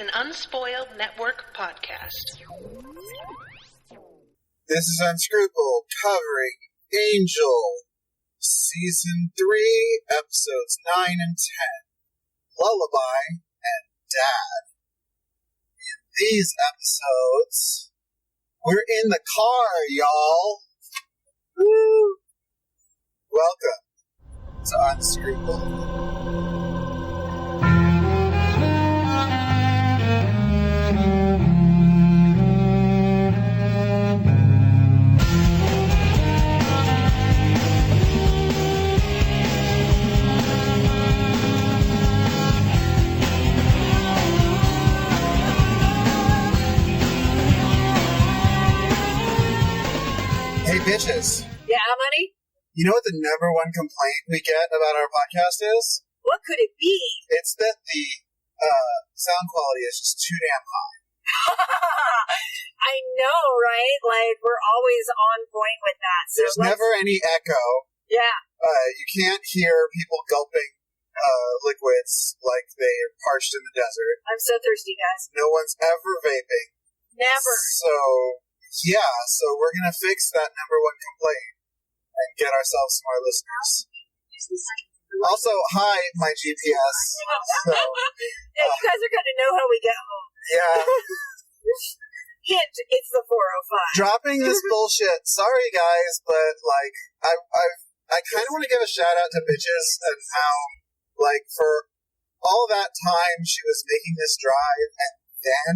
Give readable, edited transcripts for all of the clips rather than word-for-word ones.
an Unspoiled Network podcast. This is Unscrupled, covering Angel, Season 3, Episodes 9 and 10, Lullaby, and Dad. In these episodes, we're in the car, y'all. Woo! Welcome to Unscrupled. Hey, bitches. Yeah, money? You know what the number one complaint we get about our podcast is? What could it be? It's that the sound quality is just too damn high. I know, right? Like, we're always on point with that. So There's never any echo. Yeah. You can't hear people gulping liquids like they are parched in the desert. I'm so thirsty, guys. No one's ever vaping. Never. So we're going to fix that number one complaint and get ourselves some more listeners. Also, hi, my GPS. So, yeah, you guys are going to know how we get home. Yeah. Hint, it's the 405. Dropping this bullshit. Sorry, guys, but, like, I kind of want to give a shout out to bitches and how, like, for all that time she was making this drive and then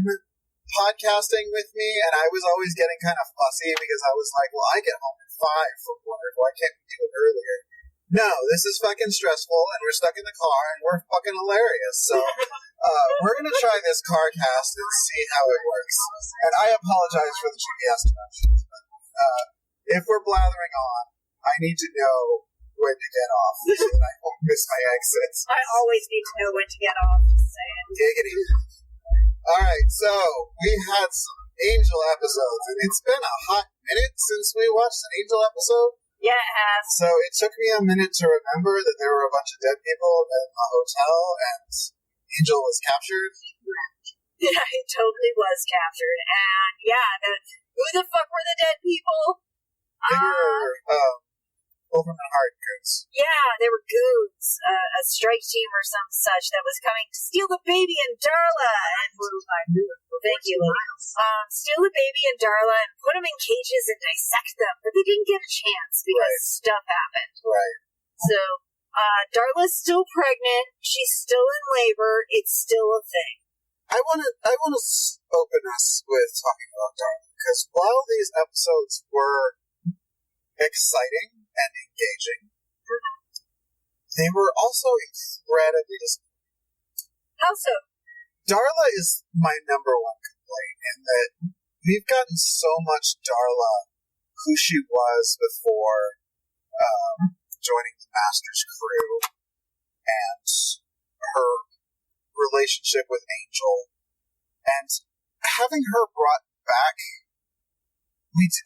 podcasting with me, and I was always getting kind of fussy because I was like, well, I get home at 5 from work. Why can't we do it earlier? No, this is fucking stressful, and we're stuck in the car, and we're fucking hilarious. So we're going to try this car cast and see how it works. And I apologize for the GPS interruptions, but if we're blathering on, I need to know when to get off so that I won't miss my exits. I always need to know when to get off. Just saying. Giggity. Alright, so we had some Angel episodes, and it's been a hot minute since we watched an Angel episode. Yeah, it has. So it took me a minute to remember that there were a bunch of dead people in the hotel, and Angel was captured. Yeah, he totally was captured. And yeah, who the fuck were the dead people? They were Overman Hart goons. Yeah, they were goons. A strike team or some such that was coming to steal the baby and Darla. And thank you, steal the baby and Darla and put them in cages and dissect them. But they didn't get a chance because stuff happened. Right. So, Darla's still pregnant. She's still in labor. It's still a thing. I want to open us with talking about Darla, because while these episodes were exciting and engaging, they were also incredibly disappointing. How so? Darla is my number one complaint in that we've gotten so much Darla, who she was before joining the Master's crew, and her relationship with Angel, and having her brought back.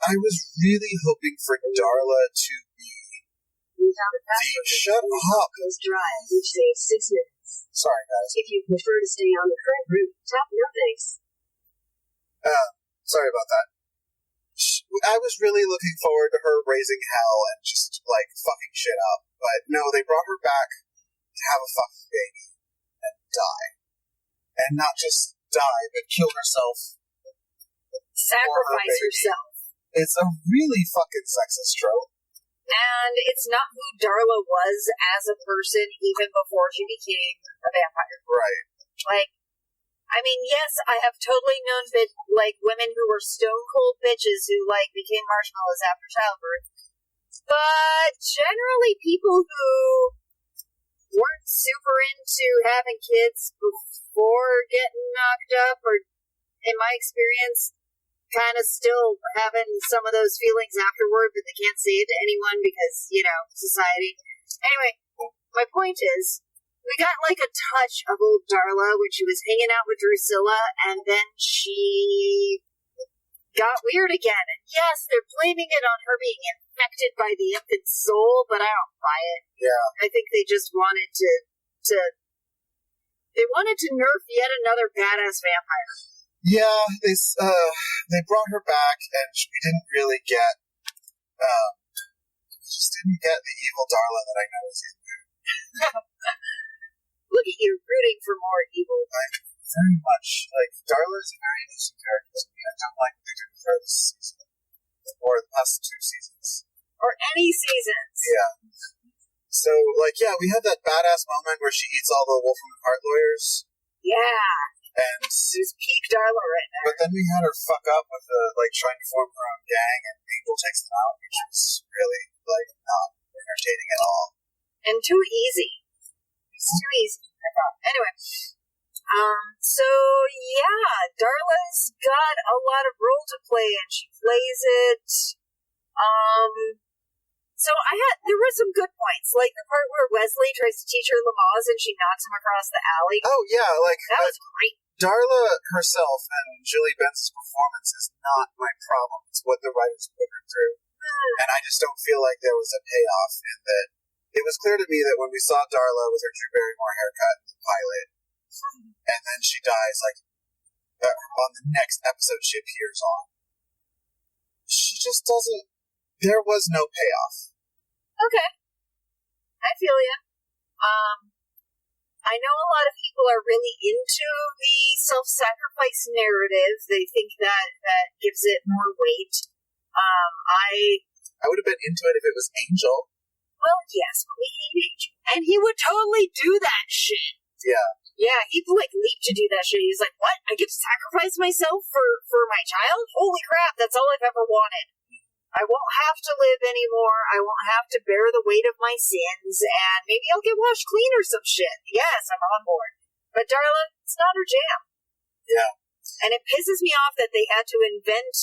I was really hoping for Darla to be shut up. Drive, which saves 6 minutes. Sorry, guys. If you prefer to stay on the current route, tap no thanks. Sorry about that. I was really looking forward to her raising hell and just, like, fucking shit up. But no, they brought her back to have a fucking baby and die. And not just die, but kill herself. Sacrifice herself. It's a really fucking sexist trope. And it's not who Darla was as a person even before she became a vampire. Right. Like, I mean, yes, I have totally known women who were stone cold bitches who, like, became marshmallows after childbirth. But generally people who weren't super into having kids before getting knocked up, or, in my experience, kind of still having some of those feelings afterward, but they can't say it to anyone because, society. Anyway, my point is, we got like a touch of old Darla when she was hanging out with Drusilla, and then she got weird again. And yes, they're blaming it on her being infected by the infant soul, but I don't buy it. Yeah. I think they just wanted to They wanted to nerf yet another badass vampire. Yeah, they brought her back, and we didn't really get. We just didn't get the evil Darla that I know is in there. Look at you rooting for more evil. I'm very much like Darla is a very interesting character to me. I don't like what they did with her this season, or the past 2 seasons, or any seasons. Yeah. So, we had that badass moment where she eats all the Wolfram Heart lawyers. Yeah. And she's peak Darla right now. But then we had her fuck up with trying to form her own gang, and Angel takes them out, which was really not entertaining at all. And too easy. It's too easy. Anyway, so yeah, Darla's got a lot of role to play, and she plays it. So there were some good points, like the part where Wesley tries to teach her Lamaze and she knocks him across the alley. Oh yeah, that was great. Darla herself and Julie Benz's performance is not my problem. It's what the writers put her through. And I just don't feel like there was a payoff in that. It was clear to me that when we saw Darla with her Drew Barrymore haircut in the pilot, and then she dies, on the next episode she appears on, she just doesn't. There was no payoff. Okay. I feel you. I know a lot of people are really into the self-sacrifice narrative. They think that gives it more weight. I would have been into it if it was Angel. Well, yes, but we hate Angel. And he would totally do that shit. Yeah. Yeah, he'd leap to do that shit. He's like, what? I get to sacrifice myself for my child? Holy crap, that's all I've ever wanted. I won't have to live anymore. I won't have to bear the weight of my sins, and maybe I'll get washed clean or some shit. Yes, I'm on board. But Darla, it's not her jam. Yeah. And it pisses me off that they had to invent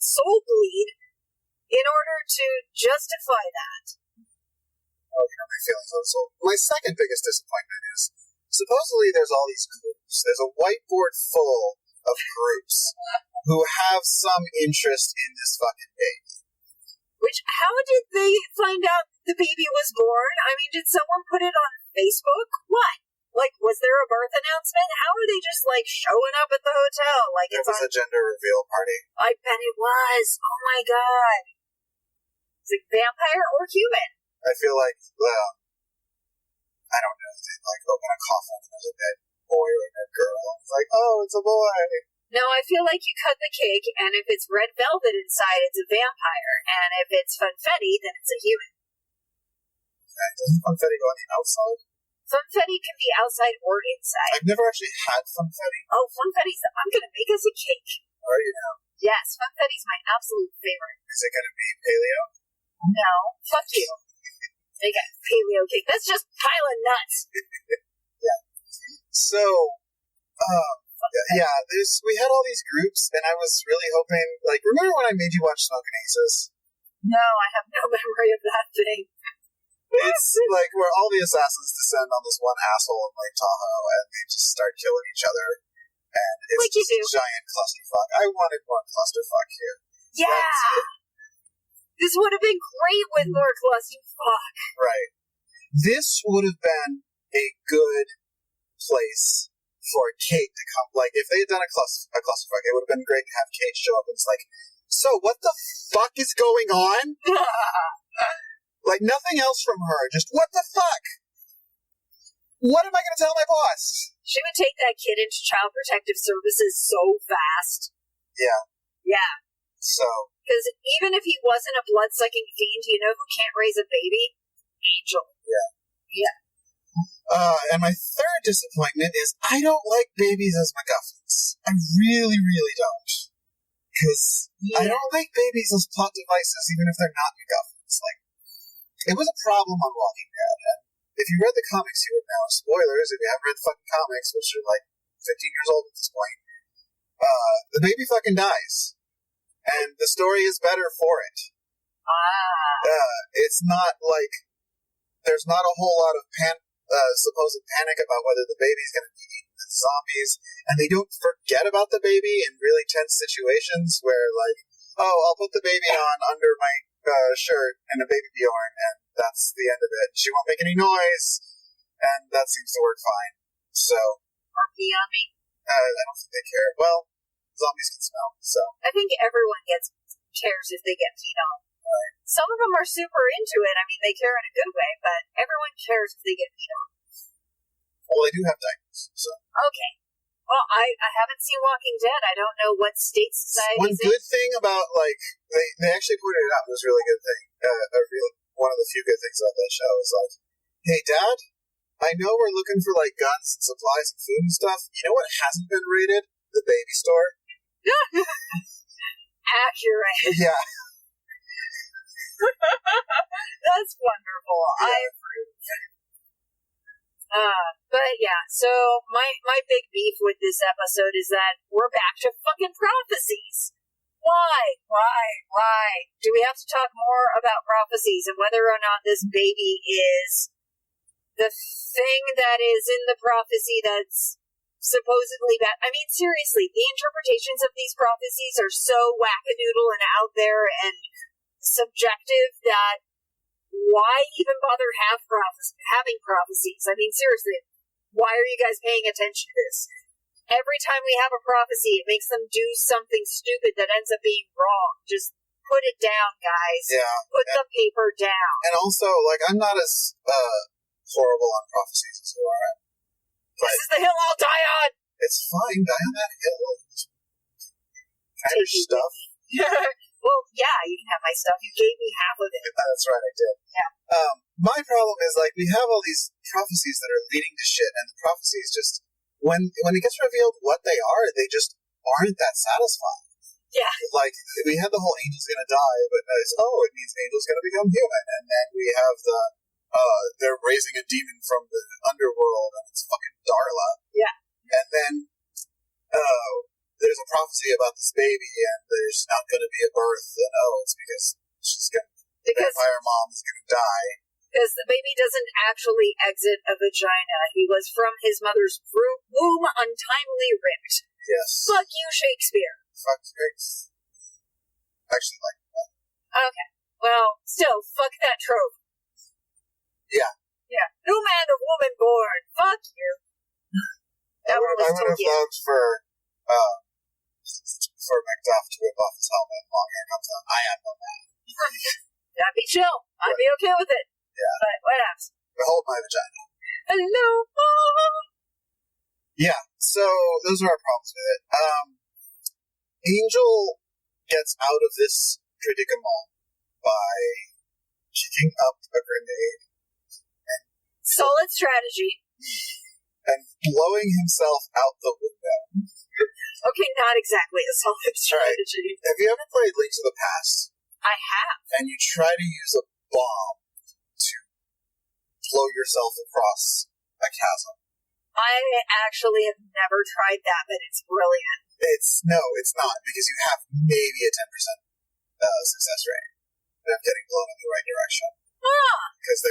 soul bleed in order to justify that. Oh, my feelings on soul. My second biggest disappointment is, supposedly there's all these groups. There's a whiteboard full of groups who have some interest in this fucking baby. How did they find out the baby was born? I mean, did someone put it on Facebook? What? Was there a birth announcement? How are they just, showing up at the hotel? It was a gender reveal party. I bet it was. Oh my god. Is it vampire or human? I feel I don't know. They, open a coffin and there's a dead boy or a dead girl. It's it's a boy. No, I feel like you cut the cake, and if it's red velvet inside, it's a vampire, and if it's funfetti, then it's a human. Okay. Doesn't funfetti go on the outside? Funfetti can be outside or inside. I've never actually had funfetti. Oh, funfetti's... I'm going to make us a cake. Are you now? Yes, funfetti's my absolute favorite. Is it going to be paleo? No. Fuck you. Make a paleo cake. That's just a pile of nuts. Yeah. So, we had all these groups, and I was really hoping, remember when I made you watch Smokin' Aces? No, I have no memory of that thing. It's where all the assassins descend on this one asshole in Lake Tahoe, and they just start killing each other, and it's just a giant clusterfuck. I wanted more clusterfuck here. Yeah! This would have been great with more clusterfuck. Right. This would have been a good place for Kate to come. If they had done a clusterfuck, it would have been great to have Kate show up and it's so what the fuck is going on? Nothing else from her. Just what the fuck? What am I going to tell my boss? She would take that kid into Child Protective Services so fast. Yeah. Yeah. So. Because even if he wasn't a blood-sucking fiend, you know who can't raise a baby? Angel. Yeah. Yeah. And my third disappointment is I don't like babies as MacGuffins. I really, really don't. Because I don't like babies as plot devices, even if they're not MacGuffins. It was a problem on Walking Dead, and if you read the comics, you would know. Spoilers, if you haven't read the fucking comics, which are 15 years old at this point, the baby fucking dies. And the story is better for it. It's not there's not a whole lot of supposed panic about whether the baby's going to be eaten with zombies, and they don't forget about the baby in really tense situations where, I'll put the baby on under my shirt and a baby Bjorn, and that's the end of it. She won't make any noise, and that seems to work fine. So, Or pee on me. I don't think they care. Well, zombies can smell, so. I think everyone cares if they get peed on. Right. Some of them are super into it. I mean, they care in a good way, but everyone cares if they get peed on. Well, they do have diapers, so. Okay. Well, I haven't seen Walking Dead. I don't know what state society's One good thing about, like, they actually pointed it out, it was a really good thing. One of the few good things about that show is like, hey, Dad, I know we're looking for, like, guns and supplies and food and stuff. You know what hasn't been raided? The baby store. Accurate. Yeah. That's wonderful. Yeah. I approve. But yeah, so my big beef with this episode is that we're back to fucking prophecies. Why? Do we have to talk more about prophecies and whether or not this baby is the thing that is in the prophecy that's supposedly bad? I mean, seriously, the interpretations of these prophecies are so wackadoodle and out there and subjective that why even bother having prophecies? I mean, seriously, why are you guys paying attention to this? Every time we have a prophecy, it makes them do something stupid that ends up being wrong. Just put it down, guys. Yeah. Put the paper down. And also, like, I'm not as horrible on prophecies as you are. This is the hill I'll die on! It's fine, die on that hill. Kind of stuff. Well, yeah, you can have my stuff. You gave me half of it. That's right, I did. Yeah. My problem is, like, we have all these prophecies that are leading to shit, and the prophecies just, when it gets revealed what they are, they just aren't that satisfying. Yeah. Like, we had the whole angel's gonna die, but it means angel's gonna become human, and then we have they're raising a demon from the underworld, and it's fucking Darla. Yeah. And then, there's a prophecy about this baby, and there's not going to be a birth, and it's because the vampire mom is going to die. Because the baby doesn't actually exit a vagina. He was from his mother's womb untimely ripped. Yes. Fuck you, Shakespeare. Fuck Shakespeare. Actually, like that. Okay. Well, still, fuck that trope. Yeah. Yeah. New man or woman born. Fuck you. I would have loved for Macduff to whip off his helmet and long hair comes out. I am no man. That'd be chill. I'd be okay with it. Yeah. But what else? Behold my vagina. Hello. Yeah, so those are our problems with it. Angel gets out of this predicament by shooting up a grenade. Solid strategy. And blowing himself out the window. Okay, not exactly a solid strategy. Right. Have you ever played Link to the Past? I have. And you try to use a bomb to blow yourself across a chasm. I actually have never tried that, but it's brilliant. It's not, because you have maybe a 10% success rate of getting blown in the right direction. Because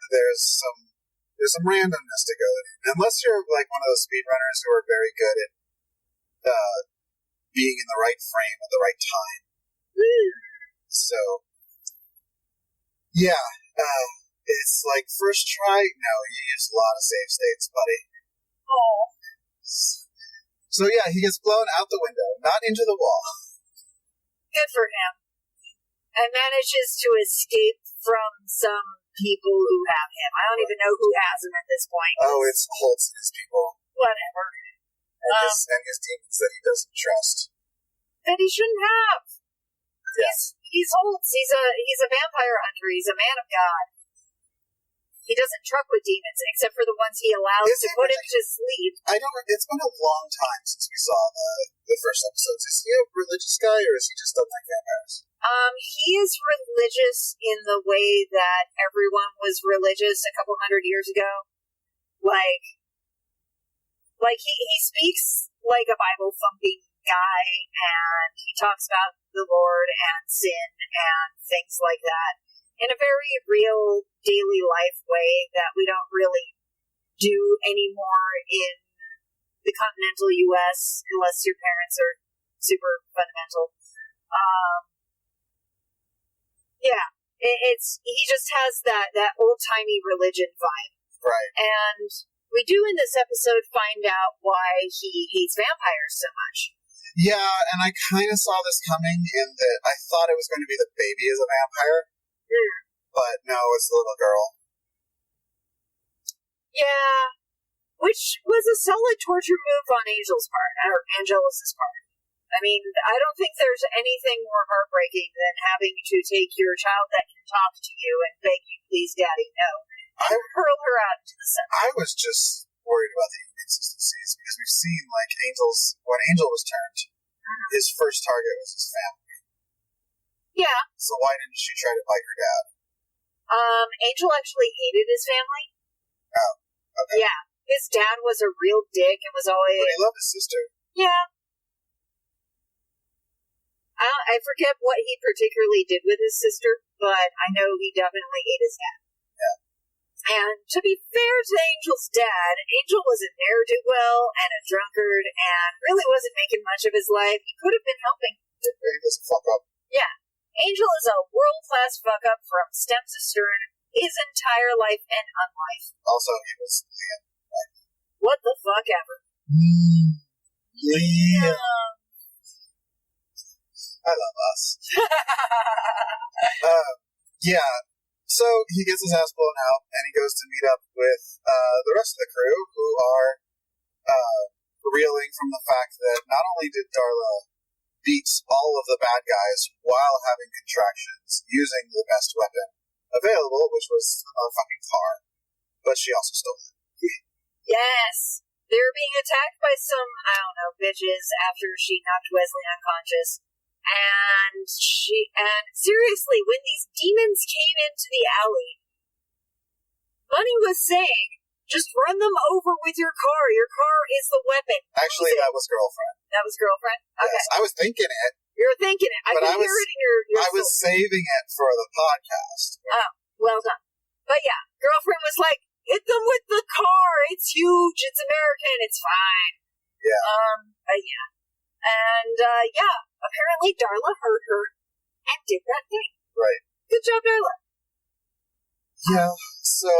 there's some randomness to go in. Unless you're like one of those speedrunners who are very good at being in the right frame at the right time. So, yeah, it's like first try. No, you use a lot of save states, buddy. Oh. So yeah, he gets blown out the window, not into the wall. Good for him. And manages to escape from some people who have him. I don't even know who has him at this point. Oh, it's Holtz and his people. Whatever. And his demons that he doesn't trust. That he shouldn't have. Yes. He's Holtz. He's a vampire hunter. He's a man of God. He doesn't truck with demons, except for the ones he allows to put him to sleep. It's been a long time since we saw the first episodes. Is he a religious guy, or is he just doesn't like vampires? He is religious in the way that everyone was religious a couple hundred years ago. Like he speaks like a Bible-thumping guy, and he talks about the Lord and sin and things like that in a very real daily life way that we don't really do anymore in the continental U.S. unless your parents are super fundamental. Yeah, he just has that old-timey religion vibe. Right. And We do in this episode find out why he hates vampires so much. Yeah, and I kind of saw this coming in that I thought it was going to be the baby as a vampire, but no, it's the little girl. Yeah, which was a solid torture move on Angel's part, or Angelus's part. I mean, I don't think there's anything more heartbreaking than having to take your child that can talk to you and beg you, please, Daddy, no, and hurl her out into the sun. I was just worried about the inconsistencies because we've seen, like, when Angel was turned, his first target was his family. Yeah. So why didn't she try to bite her dad? Angel actually hated his family. Oh, okay. Yeah. His dad was a real dick and was always... But he loved his sister. Yeah. I forget what he particularly did with his sister, but I know he definitely hated his dad. Yeah. And to be fair to Angel's dad, Angel was a ne'er-do-well and a drunkard and really wasn't making much of his life. He could have been helping. He was a fuck up. Yeah. Angel is a world-class fuck-up from stem to stern, his entire life and unlife. Also, he was Liam. Right? What the fuck ever. Liam. I love us. Yeah. So he gets his ass blown out, and he goes to meet up with the rest of the crew, who are reeling from the fact that not only did Darla beat all of the bad guys while having contractions using the best weapon available, which was a fucking car, but she also stole it. Yes. They were being attacked by some, I don't know, bitches after she knocked Wesley unconscious. And seriously, when these demons came into the alley, Bunny was saying, just run them over with your car. Your car is the weapon. Actually, that was Girlfriend. That was Girlfriend? Okay. Yes, I was thinking it. You were thinking it. I could hear it in your I was saving it for the podcast. Oh, well done. But yeah, Girlfriend was like, hit them with the car. It's huge. It's American. It's fine. Yeah. But yeah. And, apparently Darla heard her and did that thing. Right. Good job, Darla. Yeah, so...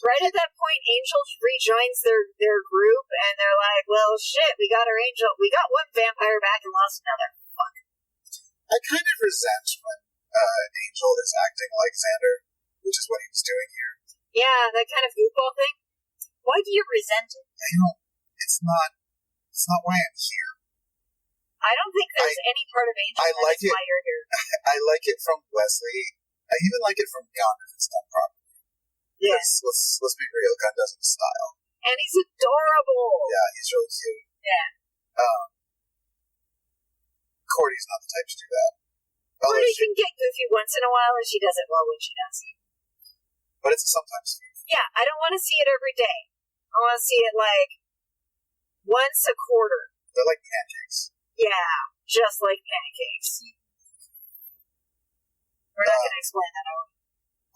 Right at that point, Angel rejoins their group, and they're like, well, shit, we got our Angel. We got one vampire back and lost another. Fuck. I kind of resent when Angel is acting like Xander, which is what he was doing here. Yeah, that kind of goofball thing. Why do you resent it? It's not why I'm here. I don't think there's any part of Angel I like why you're here. I like it from Wesley. I even like it from Gunn if it's done properly. Yes. Let's be real. Gunn does it in style. And he's adorable. Yeah, he's really cute. Yeah. Cordy's not the type to do that. Cordy can get goofy once in a while, and she does it well when she does it. But it's sometimes. Yeah, I don't want to see it every day. I want to see it like once a quarter. They're like pancakes. Yeah, just like pancakes. We're not going to explain that, are we?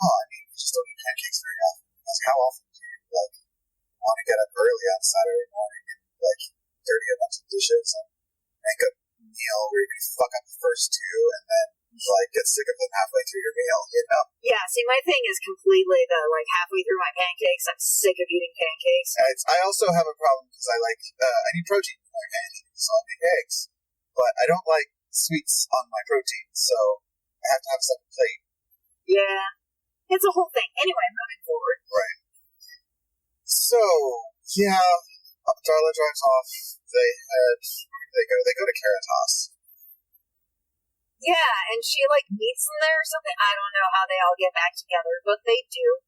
Oh, I mean, we just don't eat pancakes very often. Because how often do you, want to get up early on Saturday morning and, dirty a bunch of dishes and make a meal where you're going to fuck up the first two and then, get sick of them halfway through your meal, you know? Yeah, see, my thing is completely halfway through my pancakes, I'm sick of eating pancakes. I also have a problem because I need protein in my pancakes, so I'll make eggs. But I don't like sweets on my protein, so I have to have a second plate. Yeah. It's a whole thing. Anyway, moving forward. Right. So, yeah, Darla drives off. Where do they go? They go to Caritas. Yeah, and she, meets them there or something. I don't know how they all get back together, but they do.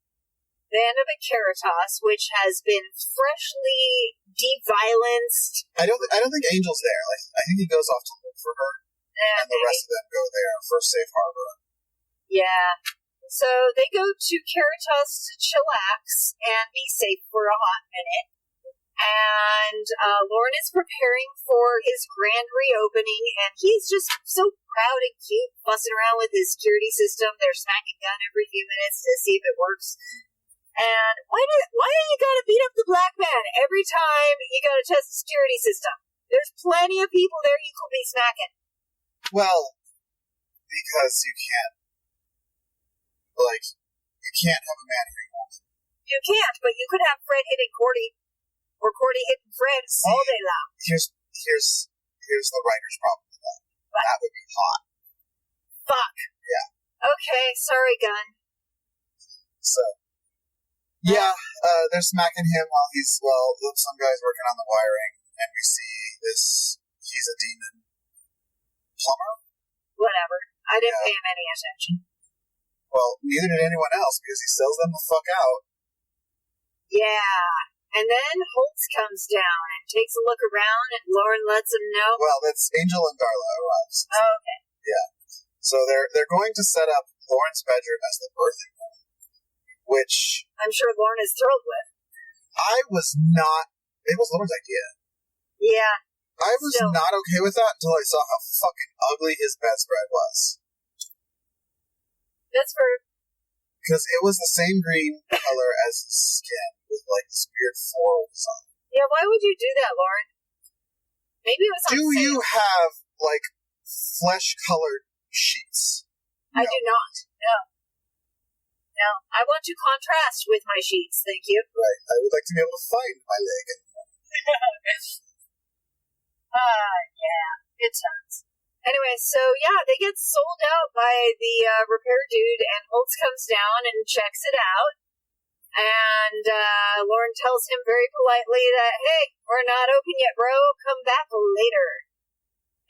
They end up at Caritas, which has been freshly de-violenced. I don't think Angel's there. I think he goes off to look for her. Yeah, and the rest of them go there for safe harbor. Yeah. So they go to Caritas to chillax and be safe for a hot minute. And Lauren is preparing for his grand reopening, and he's just so proud and cute, fussing around with his security system. They're smacking gun every few minutes to see if it works. And why do you gotta beat up the black man every time you gotta test the security system? There's plenty of people there you could be smacking. Well, because you can't have a man hitting a woman You can't, but you could have Fred hitting Cordy, or Cordy hitting Fred all day long. Here's the writer's problem with that. That would be hot. Fuck. Yeah. Okay, sorry, Gunn. So, yeah, they're smacking him while some guy's working on the wiring, and we see he's a demon plumber? Whatever. I didn't pay him any attention. Well, neither did anyone else, because he sells them the fuck out. Yeah. And then Holtz comes down and takes a look around, and Lauren lets him know. Well, that's Angel and Darla arrives. Oh, okay. Yeah. So they're going to set up Lauren's bedroom as the birthing room, which I'm sure Lauren is thrilled with. I was not. It was Lauren's idea. Yeah. I was not okay with that until I saw how fucking ugly his bedspread was. That's for. Because it was the same green color as his skin, with like this weird floral design. Yeah, why would you do that, Lauren? Maybe it was on sale. You have like flesh-colored sheets? I do not. No. I want to contrast with my sheets, thank you. Right. I would like to be able to find my leg. Yeah. Good times. Anyway, so yeah, they get sold out by the repair dude, and Holtz comes down and checks it out. And Lauren tells him very politely that, hey, we're not open yet, bro. Come back later.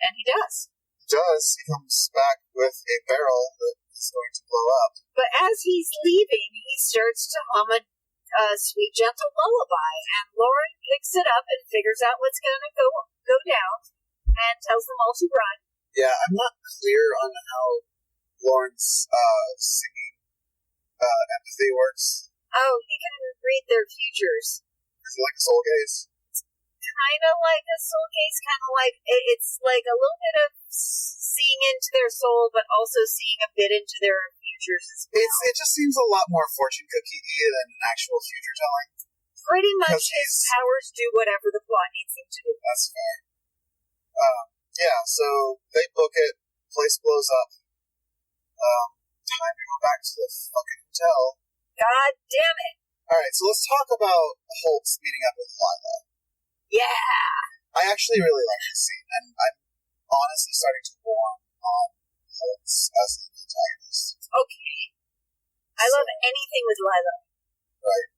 And he does. He comes back with a barrel that is going to blow up. But as he's leaving, he starts to hum a sweet, gentle lullaby. And Lauren picks it up and figures out what's going to go down and tells them all to run. Yeah, I'm not clear on how Lauren's singing empathy works. Oh, he can read their futures. Is it like a soul gaze? Kind of like a soul gaze, kind of like, it's like a little bit of seeing into their soul, but also seeing a bit into their futures as well. It just seems a lot more fortune cookie-y than actual future telling. Pretty much his powers do whatever the plot needs them to do. That's fair. Yeah, so they book it, place blows up. Time to go back to the fucking hotel. God damn it. Alright, so let's talk about Holtz meeting up with Lila. Yeah. I actually really like this scene, and I'm honestly starting to warm on Holtz as an antagonist. Okay. I love anything with Lila. Right.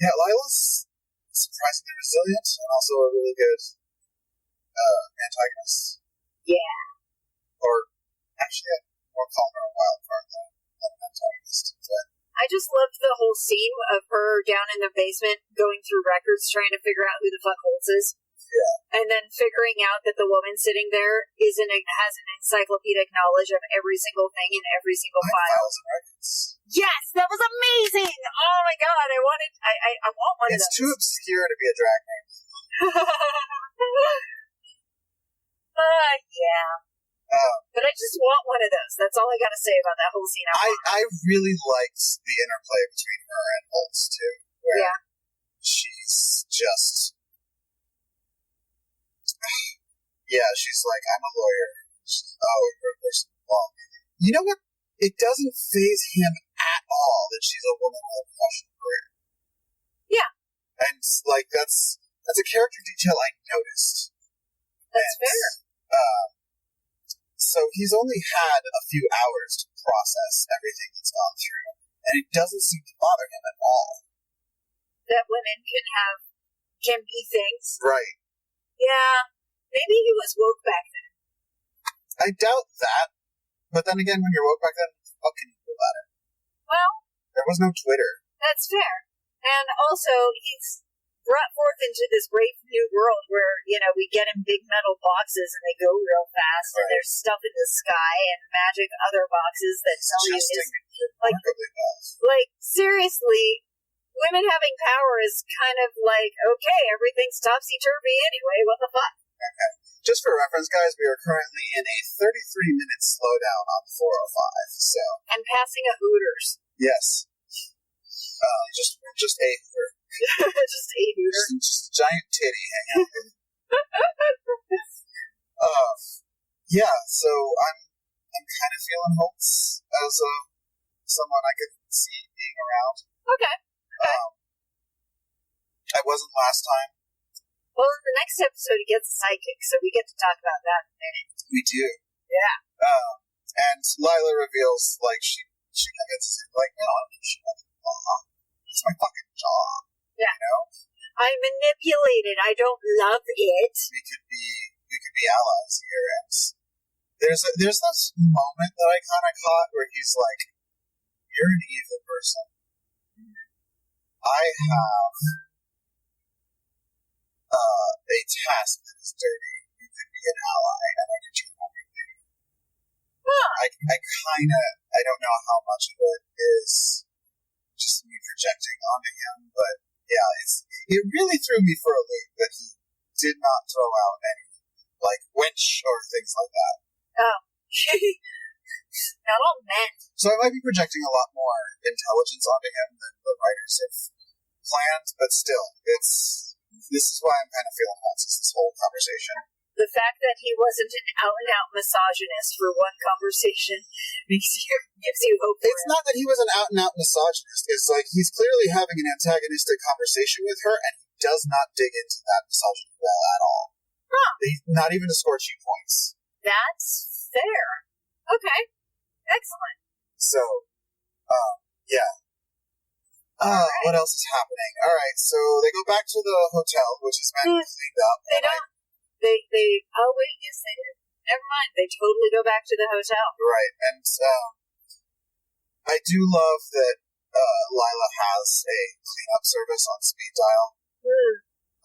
Yeah, Lila's surprisingly resilient, and also a really good antagonist. Yeah. Or, actually, I'd more call her a wild card than an antagonist. But I just loved the whole scene of her down in the basement going through records trying to figure out who the fuck Holtz is. Yeah. And then figuring out that the woman sitting there has an encyclopedic knowledge of every single thing in every single file. 5,000 records. Yes, that was amazing! Oh my god, I want one of those. It's too obscure to be a drag name. Yeah. But I just want one of those. That's all I gotta say about that whole scene. I really liked the interplay between her and Holtz, too. Yeah. She's just... Yeah, she's like, I'm a lawyer. You're a person of law. You know what? It doesn't faze him at all that she's a woman with a professional career. Yeah. And, like, that's a character detail I noticed. That's fair. So he's only had a few hours to process everything that's gone through, and it doesn't seem to bother him at all. That women can be things. Right. Yeah. Maybe he was woke back then. I doubt that. But then again, when you're woke back then, what can you do about it? Well, there was no Twitter. That's fair. And also, he's brought forth into this brave new world where, we get in big metal boxes and they go real fast, and there's stuff in the sky and magic other boxes that tell you his... Like, seriously, women having power is kind of like, okay, everything's topsy-turvy anyway, what the fuck? Okay. Just for reference, guys, we are currently in a 33-minute slowdown on 405, so... And passing a Hooters. Yes. Just a Hooter. Just a Hooter. Just a giant titty hanging out. Yeah, so I'm kind of feeling Holtz as someone I could see being around. Okay. wasn't last time. Well, in the next episode, he gets a sidekick, so we get to talk about that in a minute. We do. Yeah. And Lila reveals, like, she convinces him, like, no, I'm not sure. It's my fucking job. Yeah. You know? I'm manipulated. I don't love it. We could be allies here. And there's this moment that I kind of caught where he's like, "You're an evil person. I have a task that is dirty. You could be an ally, and I could turn everything." Huh. I don't know how much of it is just me projecting onto him, but yeah, it really threw me for a loop that he did not throw out any, like, wench or things like that. Oh. Not all men. So I might be projecting a lot more intelligence onto him than the writers have planned, but still, this is why I'm kind of feeling lost, this whole conversation. The fact that he wasn't an out-and-out misogynist for one conversation gives you hope for It's him. not that he was an out-and-out misogynist. It's like he's clearly having an antagonistic conversation with her, and he does not dig into that misogyny well at all. Huh. Not even to score cheap points. That's fair. Okay. Excellent. So, yeah. What else is happening? All right, so they go back to the hotel, which is meant to be cleaned up. They don't. Oh wait, yes they did. Never mind. They totally go back to the hotel. Right, and I do love that Lila has a cleanup service on speed dial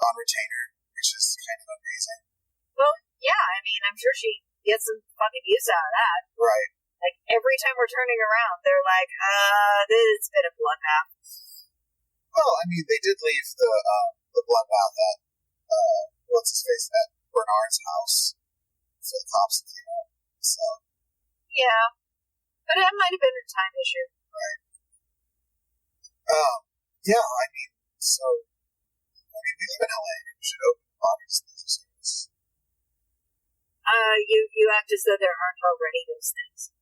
on retainer, which is kind of amazing. Well, yeah. I mean, I'm sure she gets some fucking use out of that. Right. Like every time we're turning around, they're like, "This has been a bloodbath." Well, I mean, they did leave the bloodbath at what's his face at Bernard's house for the cops to clean up. So Yeah, but that might have been a time issue. right. Yeah, I mean, we live in LA. We should open the body disposal service. You act as though there aren't already those things. I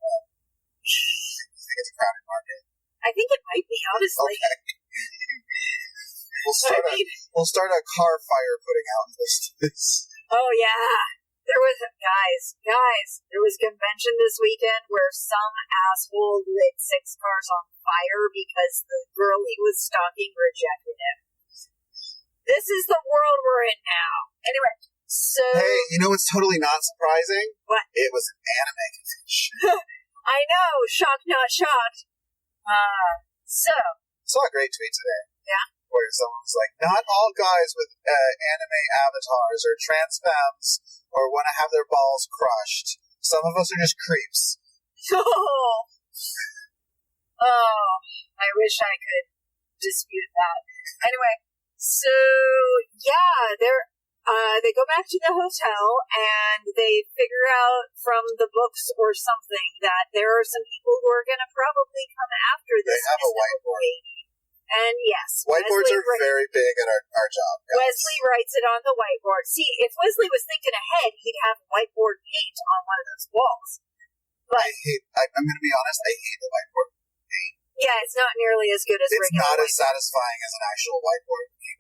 think it's a crowded market. I think it might be, honestly. Okay. We'll start a car fire putting out this. Oh yeah, there was guys. There was a convention this weekend where some asshole lit 6 cars on fire because the girl he was stalking rejected him. This is the world we're in now. Anyway, so Hey, you know what's totally not surprising? What? It was an anime convention. I know, shocked, not shocked. So I saw a great tweet today. Yeah. Where someone was like, not all guys with anime avatars are trans femmes or want to have their balls crushed. Some of us are just creeps. Oh, I wish I could dispute that. Anyway, so yeah, they go back to the hotel and they figure out from the books or something that there are some people who are going to probably come after this. They have a whiteboard. And yes, Whiteboards are very big at our job. Guys. Wesley writes it on the whiteboard. See, if Wesley was thinking ahead, he'd have whiteboard paint on one of those walls. But I'm going to be honest, I hate the whiteboard paint. Yeah, it's not nearly as good as it's regular not as whiteboard. satisfying as an actual whiteboard paint.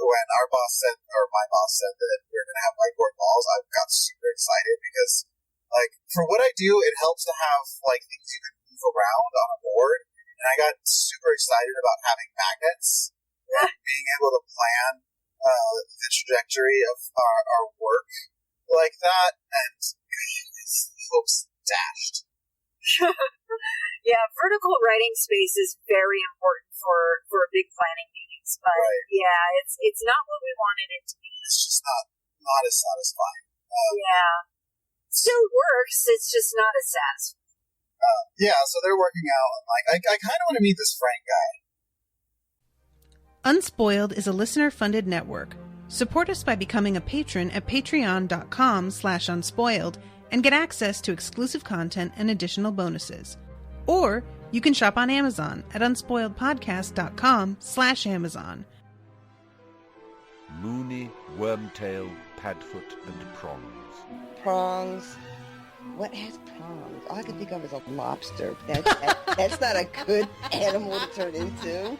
When our boss said, or my boss said that we were going to have whiteboard walls, I got super excited because, like, for what I do, it helps to have, like, things you can move around on a board. And I got super excited about having magnets and being able to plan the trajectory of our work like that, and hopes dashed. Yeah, vertical writing space is very important for big planning meetings, but Right. yeah, it's not what we wanted it to be. It's just not as satisfying. Yeah, still works. It's just not as satisfying. Yeah, so they're working out, and I kind of want to meet this Frank guy. Unspoiled is a listener-funded network. Support us by becoming a patron at patreon.com/unspoiled and get access to exclusive content and additional bonuses. Or you can shop on Amazon at unspoiledpodcast.com/Amazon. Moony, wormtail, padfoot, and prongs. Prongs. What has prongs? All I can think of is a lobster. That's not a good animal to turn into.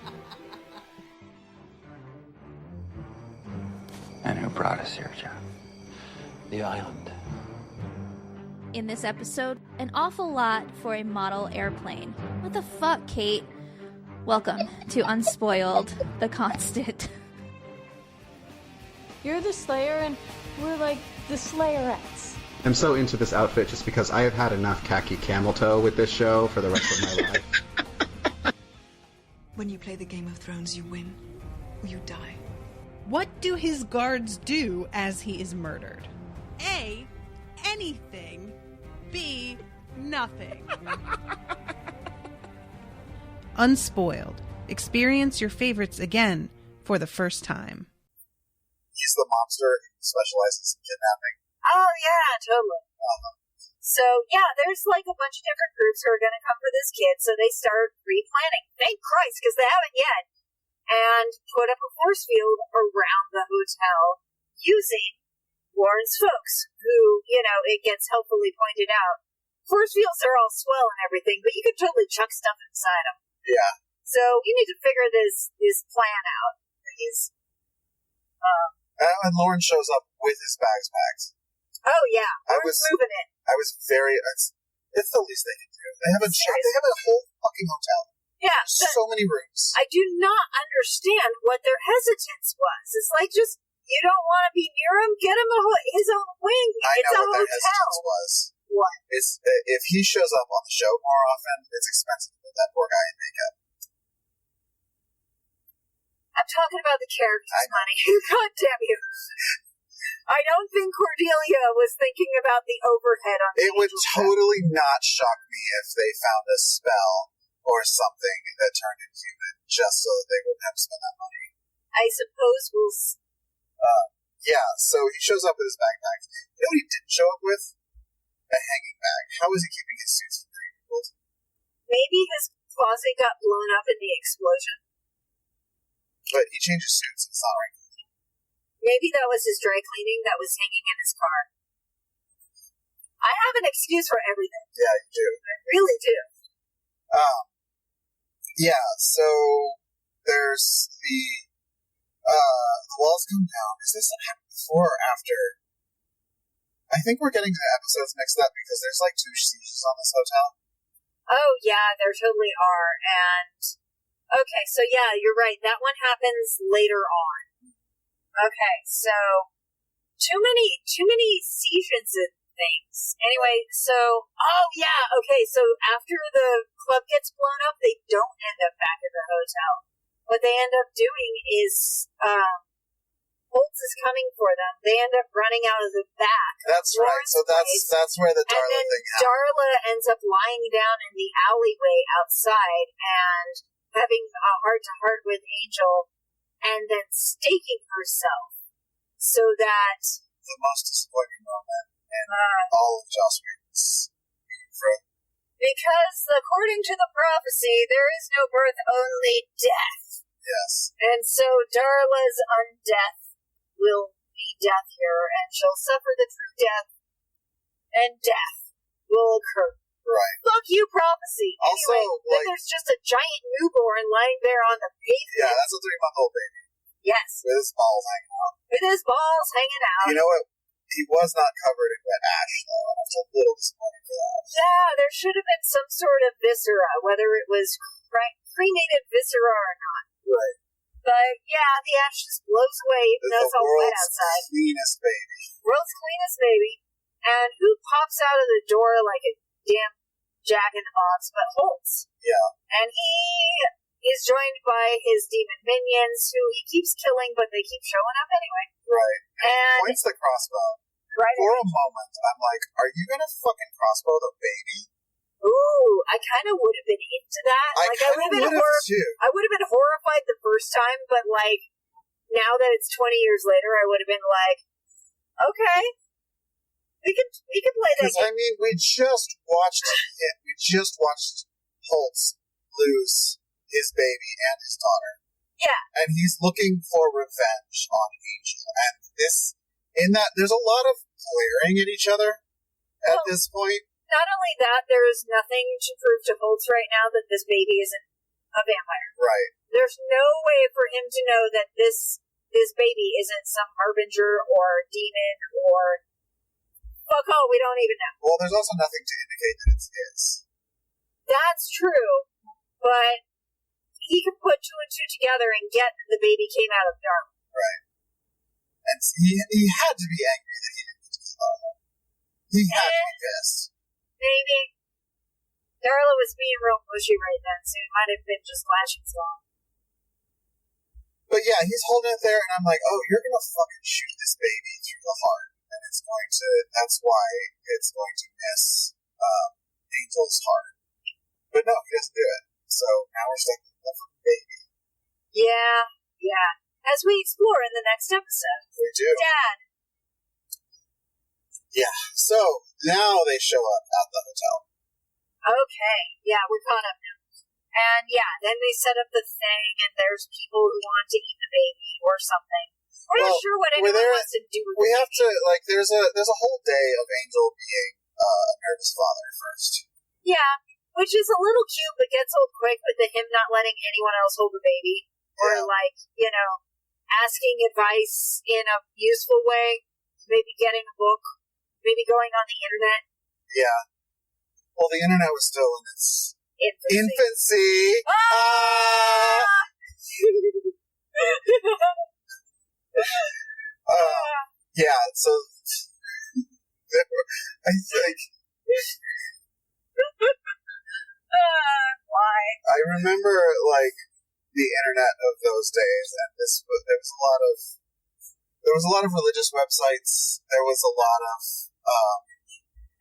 And who brought us here, Jeff? The island. In this episode, an awful lot for a model airplane. What the fuck, Kate? Welcome to Unspoiled, the Constant. You're the Slayer, and we're like the Slayerettes. I'm so into this outfit just because I have had enough khaki camel toe with this show for the rest of my life. When you play the Game of Thrones, you win or you die. What do his guards do as he is murdered? A. Anything. B. Nothing. Unspoiled. Experience your favorites again for the first time. He's the monster who specializes in kidnapping. Oh, yeah, totally. So, yeah, there's like a bunch of different groups who are going to come for this kid, so they start pre-planning. Thank Christ, because they haven't yet. And put up a force field around the hotel using Warren's folks, who, you know, it gets helpfully pointed out. Force fields are all swell and everything, but you could totally chuck stuff inside them. Yeah. So we need to figure this plan out. And Lauren shows up with his bags packed. Oh, yeah. Lauren's moving it. I was very... It's the least they can do. They have a whole fucking hotel. Yeah. So many rooms. I do not understand what their hesitance was. It's like, just, you don't want to be near him? Get him his own wing. I It's know a what their hotel. hesitance was. What? It's, if he shows up on the show more often, it's expensive to put that poor guy in makeup. I'm talking about the characters, money. God damn you. I don't think Cordelia was thinking about the overhead on the It would totally not shock me if they found a spell or something that turned him human just so that they wouldn't have to spend that money. I suppose we'll... Yeah, so he shows up with his backpack. You know what he didn't show up with? A hanging bag. How is he keeping his suits from being wrinkled? Maybe his closet got blown up in the explosion. But he changes suits and it's not wrinkled. Maybe that was his dry cleaning that was hanging in his car. I have an excuse for everything. Yeah, you do. I really do. Yeah, so there's the walls come down. Is this what happened before or after? I think we're getting the episodes mixed up because there's like 2 sieges on this hotel. Oh, yeah, there totally are. And, okay, so yeah, you're right. That one happens later on. Okay, so too many sieges and things. Anyway, so so after the club gets blown up, they don't end up back at the hotel. What they end up doing is Holtz is coming for them. They end up running out of the back. That's right. So that's where the Darla thing happened. Darla ends up lying down in the alleyway outside and having a heart-to-heart with Angel, and then staking herself so that... The most disappointing moment in all of Joss Whedon's because, according to the prophecy, there is no birth, only death. Yes. And so Darla's undeath will be death here, and she'll suffer the true death, and death will occur. Right. Fuck you, prophecy. Also, anyway, then there's just a giant newborn lying there on the pavement. Yeah, that's a 3-month-old baby. Yes. With his balls hanging out. With his balls hanging out. You know what? He was not covered in wet ash, though. I was a little disappointed for that. Yeah, there should have been some sort of viscera, whether it was cremated viscera or not. Right. But, yeah, the ash just blows away, even though it's all wet outside. World's cleanest baby. World's cleanest baby. And who pops out of the door like a damn jack-in-the-box but Holtz? Yeah. And he is joined by his demon minions, who he keeps killing, but they keep showing up anyway. Right. And he points the crossbow. Right. For a moment, I'm like, are you gonna fucking crossbow the baby? Ooh, I kind of would have been into that. I kind of would have too. I would have been horrified the first time, but like now that it's 20 years later, I would have been like, okay, we can play that. Because I mean, we just watched Holtz lose his baby and his daughter. Yeah, and he's looking for revenge on Angel, and there's a lot of glaring at each other at this point. Not only that, there is nothing to prove to Holtz right now that this baby isn't a vampire. Right. There's no way for him to know that this this baby isn't some harbinger or demon or fuck all, we don't even know. Well, there's also nothing to indicate that it's his. That's true, but he could put two and two together and get the baby came out of Darla. Right. And he had to be angry that he didn't get to kill Darla. He had to be pissed. Maybe. Darla was being real mushy right then, so it might have been just flashing song. But yeah, he's holding it there, and I'm like, oh, you're gonna fucking shoot this baby through the heart, and that's why it's going to miss Angel's heart. But no, he doesn't do it. So now we're stuck with the baby. Yeah. As we explore in the next episode. We do. Dad. Yeah, so now they show up at the hotel. Okay, yeah, we're caught up now. And yeah, then they set up the thing, and there's people who want to eat the baby or something. We're not sure what anyone wants to do with We the have baby. to, like, there's a whole day of Angel being a nervous father first. Yeah, which is a little cute, but gets old quick with him not letting anyone else hold the baby. Or, like, asking advice in a useful way. Maybe getting a book. Maybe going on the internet. Yeah. Well, the internet was still in its infancy. Yeah, so I think why? I remember like the internet of those days, and there was a lot of religious websites. There was a lot of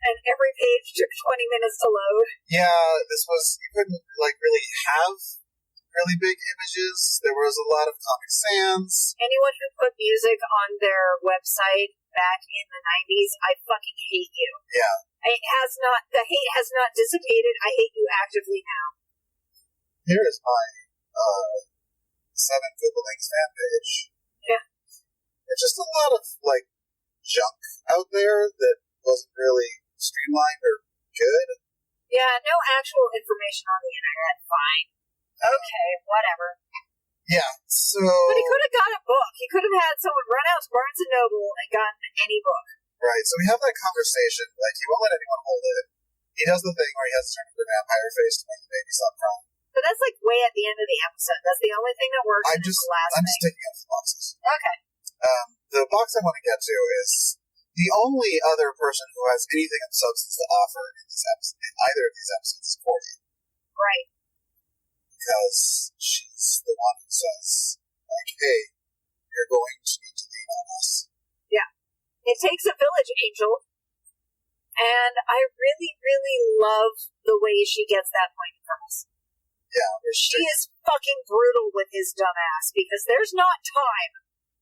and every page took 20 minutes to load. Yeah, you couldn't like really have really big images. There was a lot of Comic Sans. Anyone who put music on their website back in the 90s, I fucking hate you. Yeah. The hate has not dissipated. I hate you actively now. Here is my 7 Googlings fan page. Yeah. There's just a lot of like junk out there that wasn't really streamlined or good. Yeah, no actual information on the internet. Fine. Okay, whatever. Yeah, so... But he could have got a book. He could have had someone run out to Barnes & Noble and gotten any book. Right, so we have that conversation. Like, he won't let anyone hold it. He does the thing where he has to turn into a vampire face to make the baby stop crying. But that's like way at the end of the episode. That's the only thing that works. I'm just taking up the boxes. Okay. The box I want to get to is the only other person who has anything of substance to offer in this episode, in either of these episodes, is Courtney. Right. Because she's the one who says, like, hey, you're going to need to lean on us. Yeah. It takes a village, Angel. And I really, really love the way she gets that point across. Yeah. She is fucking brutal with his dumb ass because there's not time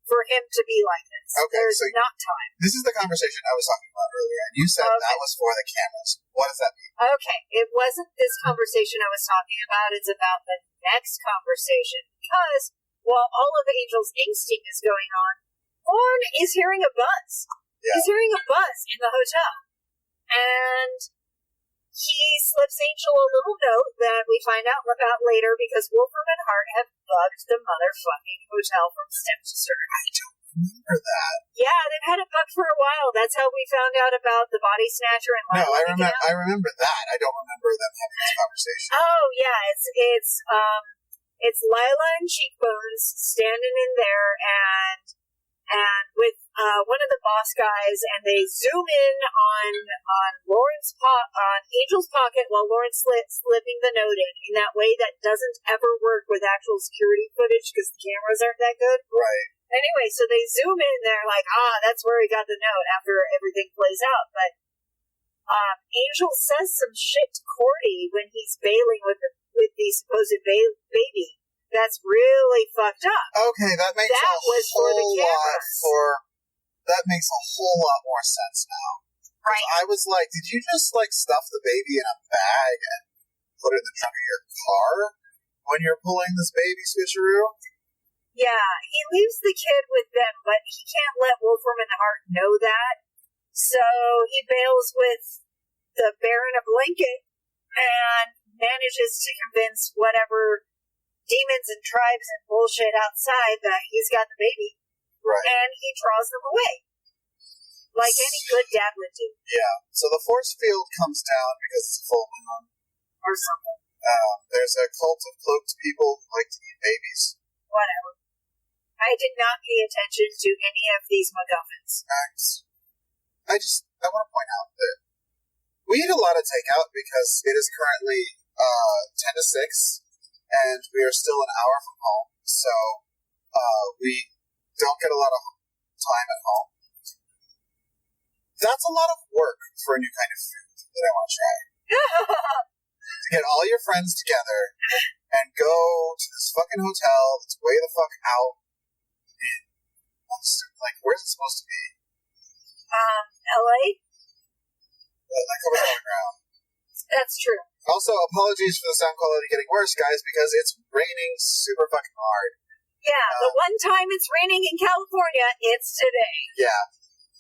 for him to be like this. Okay, there's so not time. This is the conversation I was talking about earlier, and you said that was for the cameras. What does that mean? Okay, it wasn't this conversation I was talking about. It's about the next conversation. Because while all of Angel's instinct is going on, Lorne is hearing a buzz. Yeah. He's hearing a buzz in the hotel. And he slips Angel a little note that we find out about later because Wolfram and Hart have bugged the motherfucking hotel from stem to stern. I don't remember that. Yeah, they've had it bugged for a while. That's how we found out about the body snatcher and Lila. No, I remember that. I don't remember them having this conversation. Oh yeah, it's Lila and Cheekbones standing in there and with one of the boss guys, and they zoom in on Angel's pocket while Lauren's slipping the note in that way that doesn't ever work with actual security footage because the cameras aren't that good. Right. Anyway, so they zoom in, they're like, that's where he got the note after everything plays out. But Angel says some shit to Cordy when he's bailing with the supposed baby. That's really fucked up. Okay, that makes a whole lot more sense now. Right. I was like, did you just like stuff the baby in a bag and put it in the trunk of your car when you're pulling this baby switcheroo? Yeah, he leaves the kid with them, but he can't let Wolfram and Hart know that. So he bails with the bear in a blanket and manages to convince whatever demons and tribes and bullshit outside that he's got the baby. Right. And he draws them away. Like any good dad would do. Yeah. So the force field comes down because it's a full moon. Or something. There's a cult of cloaked people who like to eat babies. Whatever. I did not pay attention to any of these MacGuffins. Thanks. I want to point out that we eat a lot of takeout because it is currently 10 to 6, and we are still an hour from home, so we don't get a lot of time at home. That's a lot of work for a new kind of food that I want to try. To get all your friends together and go to this fucking hotel that's way the fuck out. Like, where's it supposed to be? LA? Like over the ground. That's true. Also, apologies for the sound quality getting worse, guys, because it's raining super fucking hard. Yeah, the one time it's raining in California, it's today. Yeah.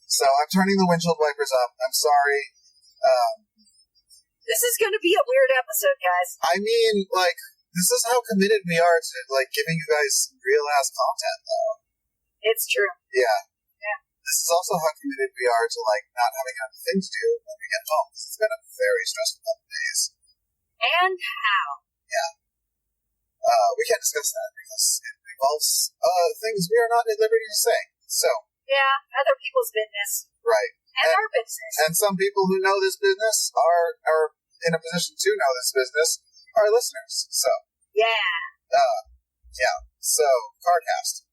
So I'm turning the windshield wipers up. I'm sorry. This is going to be a weird episode, guys. I mean, like, this is how committed we are to, like, giving you guys some real-ass content, though. It's true. Yeah. Yeah. This is also how committed we are to, like, not having enough things to do when we get home. Because it's been a very stressful couple days. And how? Yeah. We can't discuss that because it involves things we are not at liberty to say. So. Yeah, other people's business. Right. And our business. And some people who know this business are in a position to know this business are listeners. So. Yeah. Yeah. So, CarCast.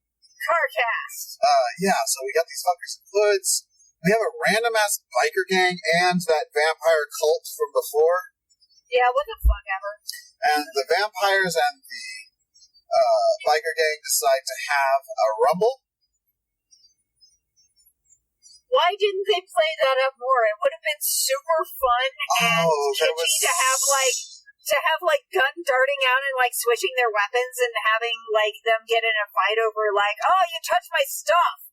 Yeah, so we got these fuckers in hoods. We have a random-ass biker gang and that vampire cult from before. Yeah, what the fuck ever. And the vampires and the biker gang decide to have a rumble. Why didn't they play that up more? It would have been super fun and kitschy to have gun darting out and like switching their weapons and having like them get in a fight over like, oh, you touched my stuff.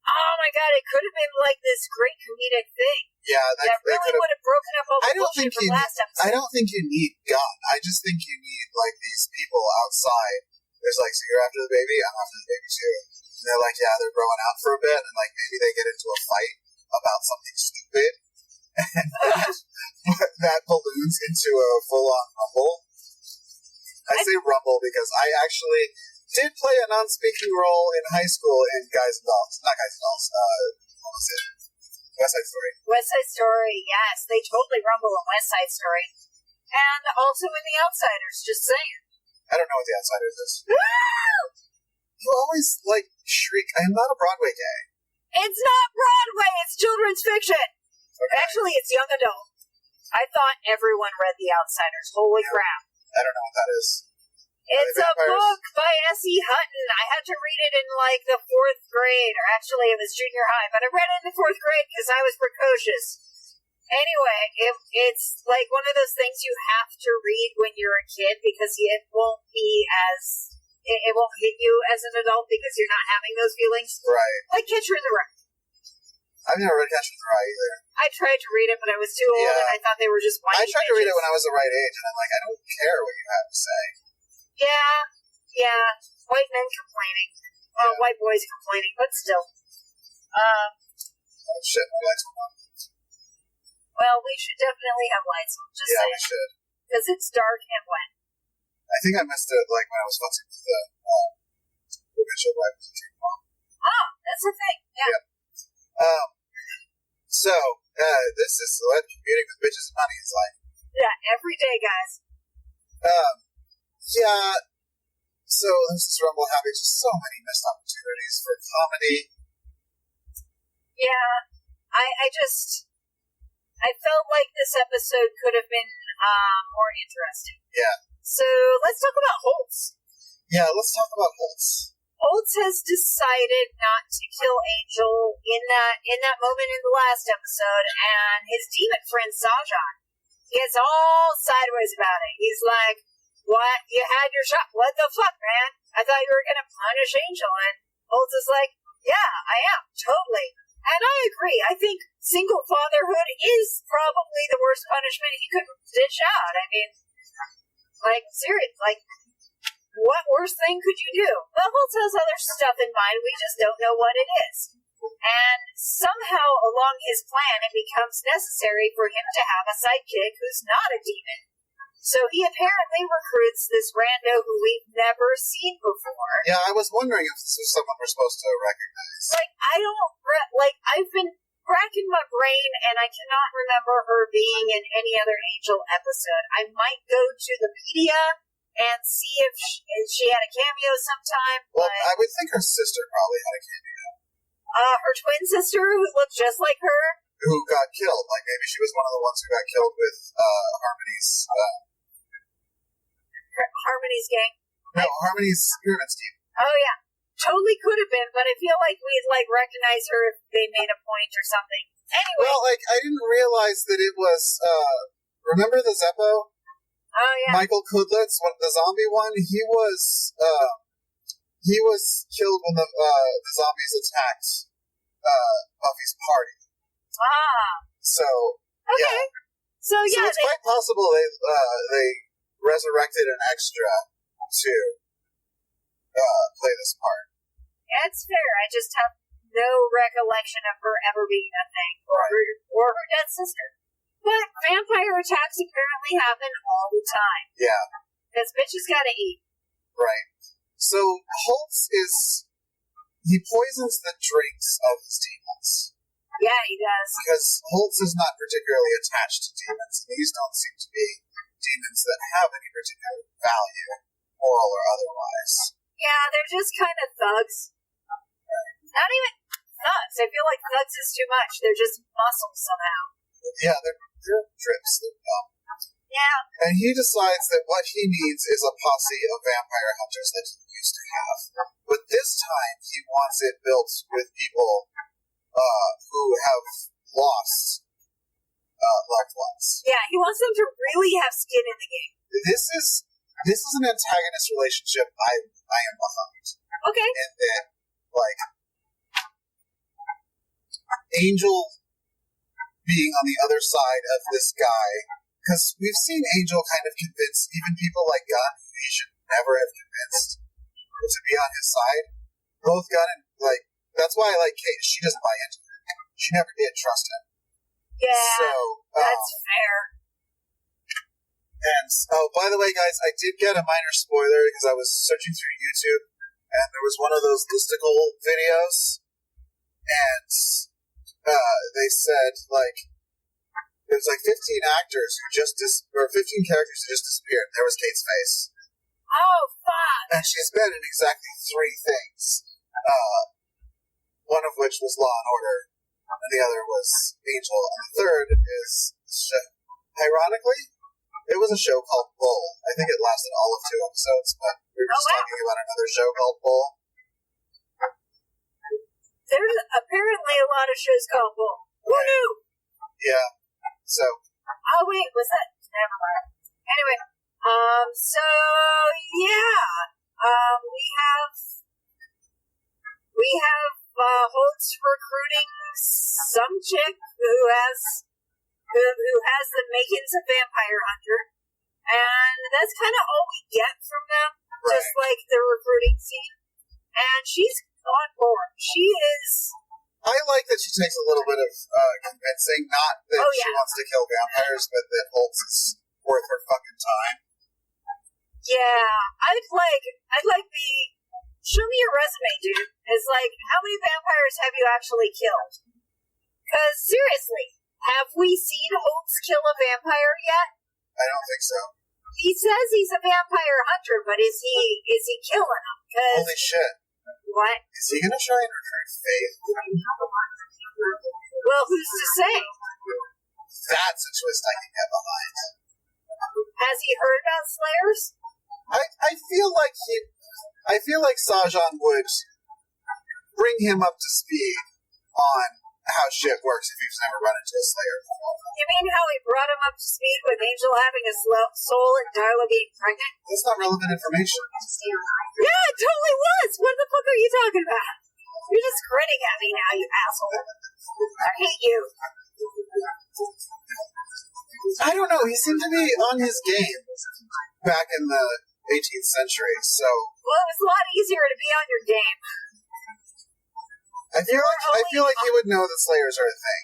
Oh my god, it could have been like this great comedic thing. Yeah, that really would have broken up all the bullshit from last episode. I don't think you need gun. I just think you need like these people outside. There's like, so you're after the baby, I'm after the baby too. And they're like, yeah, they're growing out for a bit, and like maybe they get into a fight about something stupid, and that balloons into a full-on rumble. I say rumble because I actually did play a non-speaking role in high school in Guys and Dolls. Not Guys and Dolls. What was it? West Side Story. West Side Story, yes. They totally rumble in West Side Story. And also in The Outsiders, just saying. I don't know what The Outsiders is. You always, like, shriek. I am not a Broadway gay. It's not Broadway, it's children's fiction. Okay. Actually, it's young adult. I thought everyone read The Outsiders. Holy crap. I don't know what that is. It's a book by S.E. Hutton. I had to read it in, like, the 4th grade. Or actually, it was junior high. But I read it in the 4th grade because I was precocious. Anyway, it's, like, one of those things you have to read when you're a kid because it won't be as... It won't hit you as an adult because you're not having those feelings. Right. Like Catcher in the Rye. I've never read Catcher in the Rye either. I tried to read it, but I was too old, and I thought they were just whiny I tried to read it when I was the right age, and I'm like, I don't care what you have to say. Yeah. White men complaining. Well, white boys complaining, but still. Oh, shit, my lights went on. Well, we should definitely have lights on, just saying. Yeah, we should. Because it's dark and wet. I think I missed it, like, when I was fussing with the windshield wipers and turning them on. Oh, that's the thing, yeah. So, this is what commuting with bitches and money is like. Yeah, every day, guys. Yeah, so there's this rumble having just so many missed opportunities for comedy. Yeah, I felt like this episode could have been more interesting. Yeah. So, let's talk about Holtz. Yeah, let's talk about Holtz. Holtz has decided not to kill Angel in that moment in the last episode, and his demon friend Sajan gets all sideways about it. He's like, "What? You had your shot? What the fuck, man? I thought you were gonna punish Angel." And Holtz is like, "Yeah, I am, totally." And I agree. I think single fatherhood is probably the worst punishment he could dish out. I mean, like, seriously, like, what worse thing could you do? Well, Holtz has other stuff in mind, we just don't know what it is. And somehow along his plan, it becomes necessary for him to have a sidekick who's not a demon. So he apparently recruits this rando who we've never seen before. Yeah, I was wondering if this was someone we're supposed to recognize. I've been racking my brain, and I cannot remember her being in any other Angel episode. I might go to the media and see if she had a cameo sometime. Well, I would think her sister probably had a cameo. Her twin sister, who looked just like her. Who got killed. Like, maybe she was one of the ones who got killed with Harmony's... Harmony's gang? No, Harmony's pyramid scheme. Oh, yeah. Totally could have been, but I feel like we'd, recognize her if they made a point or something. Anyway. Well, I didn't realize that it was, remember the Zeppo? Oh, yeah. Michael Kudlitz, the zombie one, he was killed when the zombies attacked, Buffy's party. Ah. So, okay. Yeah. So it's quite possible they resurrected an extra to play this part. That's fair. I just have no recollection of her ever being a thing, or her dead sister. But vampire attacks apparently happen all the time. Yeah. Because bitches gotta eat. Right. So Holtz he poisons the drinks of his demons. Yeah, he does. Because Holtz is not particularly attached to demons. These don't seem to be demons that have any particular value, moral or otherwise. Yeah, they're just kind of thugs. Not even thugs. I feel like thugs is too much. They're just muscles somehow. Yeah, they're drips. They're dumb. Yeah. And he decides that what he needs is a posse of vampire hunters that he used to have. But this time, he wants it built with people who have lost loved ones. Yeah, he wants them to really have skin in the game. This is an antagonist relationship I am behind. Okay. And then, Angel being on the other side of this guy, because we've seen Angel kind of convince even people like Gunn, who he should never have convinced to be on his side. Both Gunn and, that's why I like Kate. She doesn't buy into him. She never did trust him. Yeah, so, that's fair. And, by the way, guys, I did get a minor spoiler because I was searching through YouTube, and there was one of those listicle videos, and they said, there's 15 actors who or 15 characters who just disappeared. There was Kate's face. Oh, fuck! And she's been in exactly 3 things. One of which was Law and Order, and the other was Angel, and the third is, ironically, it was a show called Bull. I think it lasted all of 2 episodes, but we were just talking about another show called Bull. There's apparently a lot of shows called Bull. Who knew? Yeah. So. Oh wait, was that? Never mind. Anyway, we have Holtz recruiting some chick who has the makings of vampire hunter, and that's kind of all we get from them. Right. Just like the recruiting scene, and she's on board. She is. I like that she takes a little bit of convincing, not that she wants to kill vampires, but that Holtz is worth her fucking time. Yeah, I'd like show me your resume, dude. It's how many vampires have you actually killed? Because seriously, have we seen Holtz kill a vampire yet? I don't think so. He says he's a vampire hunter, but is he killing them? Holy shit. What? Is he gonna try and recruit Faith? Well, who's to say? That's a twist I can get behind. Has he heard about Slayers? I feel like Sajan would bring him up to speed on how shit works if he's never run into a Slayer before. You mean how he brought him up to speed with Angel having a soul and Darla being pregnant? That's not relevant information. Yeah, it totally was! What the fuck are you talking about? You're just grinning at me now, you asshole. I hate you. I don't know, he seemed to be on his game back in the 18th century, so... Well, it was a lot easier to be on your game. I feel like he would know that Slayers are a thing.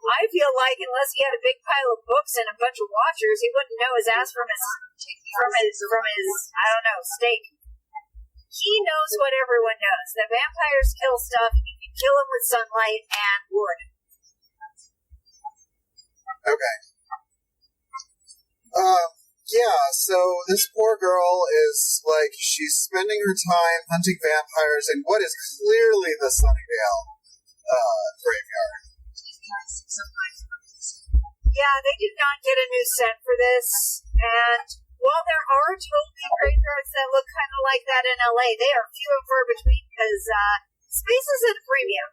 I feel like unless he had a big pile of books and a bunch of watchers, he wouldn't know his ass from his I don't know, steak. He knows what everyone knows. That vampires kill stuff, and you can kill them with sunlight and wood. Okay. Yeah, so this poor girl is, like, she's spending her time hunting vampires in what is clearly the Sunnydale graveyard. Yeah, they did not get a new set for this, and while there are totally graveyards that look kind of like that in LA, they are few and far between because space is at a premium.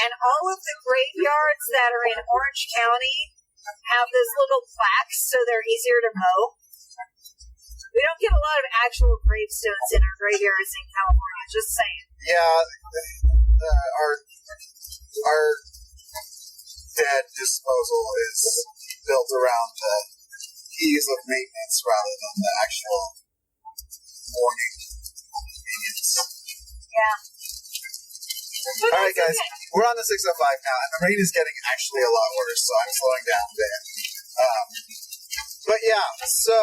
And all of the graveyards that are in Orange County have those little plaques so they're easier to mow. We don't get a lot of actual gravestones in our graveyards in California, just saying. Yeah, our dead disposal is built around the ease of maintenance rather than the actual mourning convenience. Yeah. Alright, guys, we're on the 6:05 now, and the rain is getting actually a lot worse, so I'm slowing down a bit. But yeah, so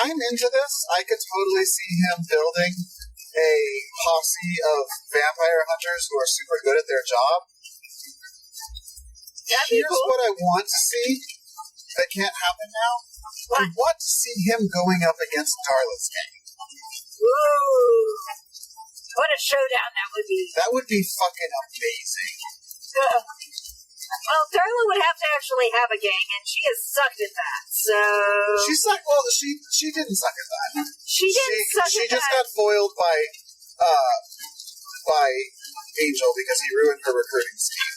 I'm into this. I could totally see him building a posse of vampire hunters who are super good at their job. Here's what I want to see that can't happen now. I want to see him going up against Darla's gang. Ooh. What a showdown that would be. That would be fucking amazing. Well, Darla would have to actually have a gang, and she has sucked at that, so... She didn't suck at that. She just got foiled by Angel because he ruined her recruiting scheme.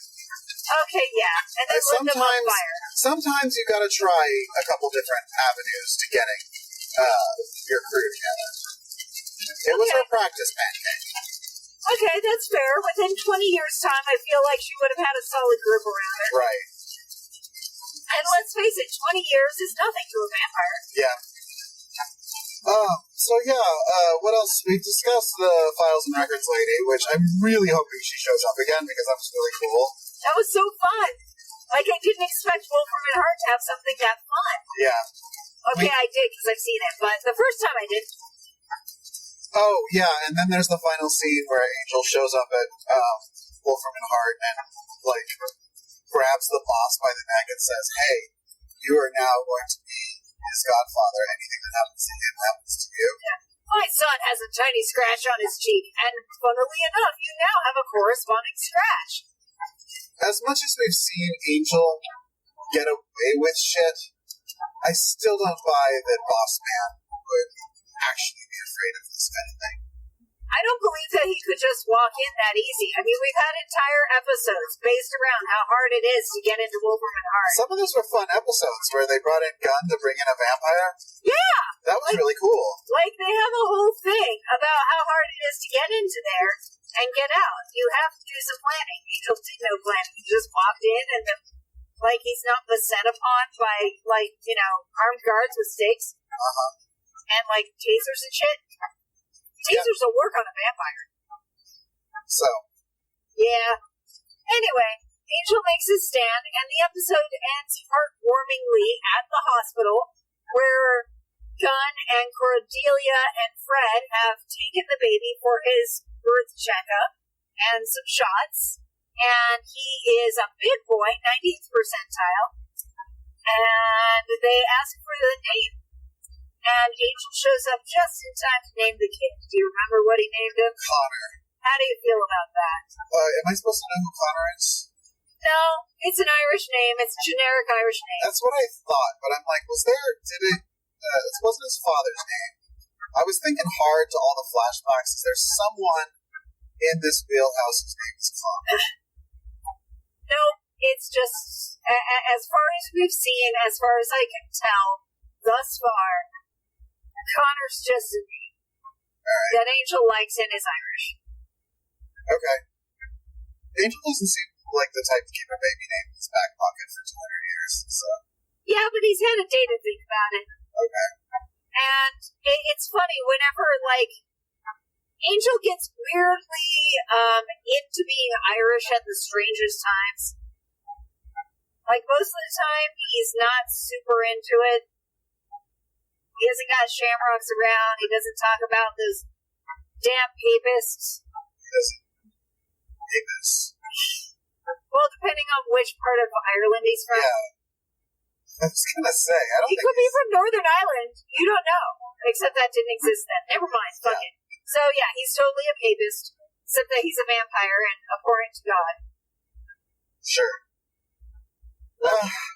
Okay, yeah. And then lit them on fire. Sometimes you gotta try a couple different avenues to getting your crew together. It was her practice pancake. Okay, that's fair. Within 20 years' time, I feel like she would have had a solid group around her. Right. And let's face it, 20 years is nothing to a vampire. Yeah. What else? We've discussed the Files and Records lady, which I'm really hoping she shows up again because that was really cool. That was so fun. Like, I didn't expect Wolfram and Hart to have something that fun. Yeah. Okay, I did because I've seen it, but the first time I did. Oh, yeah, and then there's the final scene where Angel shows up at Wolfram and Hart and, like, grabs the boss by the neck and says, "Hey, you are now going to be his godfather. Anything that happens to him happens to you." Yeah. My son has a tiny scratch on his cheek, and funnily enough, you now have a corresponding scratch. As much as we've seen Angel get away with shit, I still don't buy that Boss Man would actually be afraid of this kind of thing. I don't believe that he could just walk in that easy. I mean, we've had entire episodes based around how hard it is to get into Wolfram and Hart. Some of those were fun episodes where they brought in Gunn to bring in a vampire. Yeah! That was really cool. Like, they have a whole thing about how hard it is to get into there and get out. You have to do some planning. Angel did no planning. He just walked in and, he's not beset upon by, armed guards with stakes. Uh-huh. And, tasers and shit. Tasers will work on a vampire. So. Yeah. Anyway, Angel makes his stand, and the episode ends heartwarmingly at the hospital, where Gunn and Cordelia and Fred have taken the baby for his birth checkup and some shots, and he is a big boy, 90th percentile, and they ask for the name. And Angel shows up just in time to name the kid. Do you remember what he named him? Connor. How do you feel about that? Am I supposed to know who Connor is? No, it's an Irish name. It's a generic Irish name. That's what I thought, but I'm like, it wasn't his father's name. I was thinking hard to all the flashbacks. Is there someone in this wheelhouse whose name is Connor? No, it's just, as far as we've seen, as far as I can tell, thus far, Connor's just a name. Right. That Angel likes and is Irish. Okay. Angel doesn't seem like the type to keep a baby name in his back pocket for 200 years, so. Yeah, but he's had a day to think about it. Okay. And it's funny, whenever, like, Angel gets weirdly into being Irish at the strangest times. Like, most of the time, he's not super into it. He hasn't got shamrocks around. He doesn't talk about those damn papists. Papists. Well, depending on which part of Ireland he's from. Yeah. I was gonna say, I don't He think could be from Northern Ireland. You don't know. Except that didn't exist then. Never mind. Fuck it. So, yeah, he's totally a papist. Except that he's a vampire and abhorrent to God. Sure.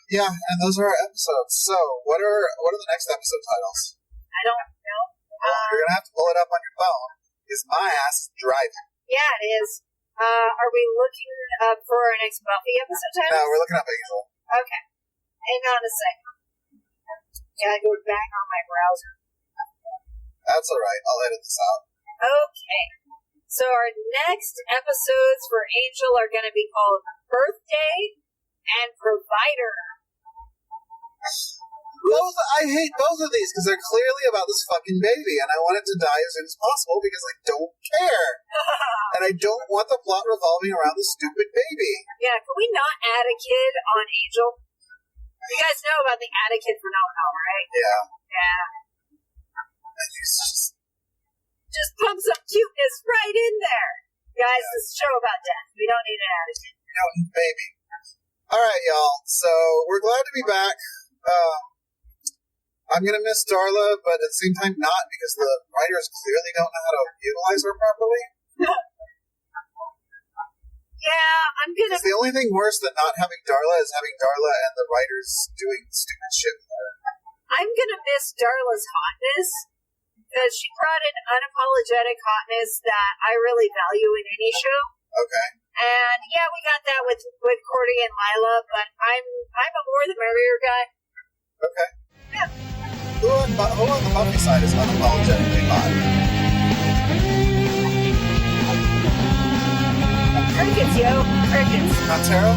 Yeah, and those are our episodes. So, what are the next episode titles? I don't know. Well, you're gonna have to pull it up on your phone, because my ass is driving. Yeah, it is. Are we looking up for our next Buffy episode title? No, we're looking up Angel. Okay. Hang on a second. Gotta go back on my browser. That's alright, I'll edit this out. Okay. So our next episodes for Angel are gonna be called Birthday and Provider. I hate both of these because they're clearly about this fucking baby, and I want it to die as soon as possible because I don't care. And I don't want the plot revolving around the stupid baby. Yeah, can we not add a kid on Angel? You guys know about the add a kid phenomenon, right? Yeah. Yeah. And he's just pumps up cuteness right in there. Guys, this is a show about death. We don't need an add a kid. We don't need baby. Alright, y'all. So, we're glad to be back. I'm gonna miss Darla, but at the same time not, because the writers clearly don't know how to utilize her properly. Yeah, I'm gonna... Because the only thing worse than not having Darla is having Darla and the writers doing stupid shit with her. I'm gonna miss Darla's hotness, because she brought an unapologetic hotness that I really value in any show. Okay. And yeah, we got that with Cordy and Lila, but I'm a more the merrier guy. Okay. Yeah. Who on the Buffy side is unapologetically hot? Crickets, yo. Crickets. Not Tara?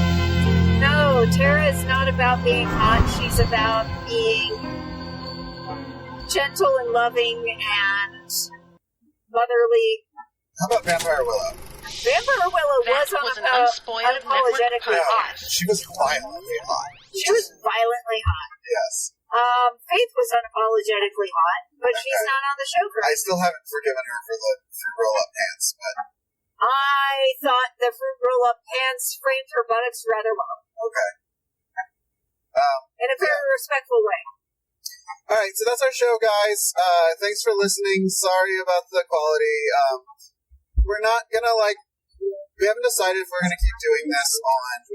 No, Tara is not about being hot. She's about being gentle and loving and motherly. How about Vampire Willow? Vampire Willow was unapologetically hot. She was violently hot. She was violently hot. Yes. Faith was unapologetically hot, but she's not on the show currently. I still haven't forgiven her for the roll-up pants, but... I thought the fruit roll-up pants framed her buttocks rather well. Okay. In a very respectful way. Alright, so that's our show, guys. Thanks for listening. Sorry about the quality. We're not gonna, we haven't decided if we're gonna keep doing this on,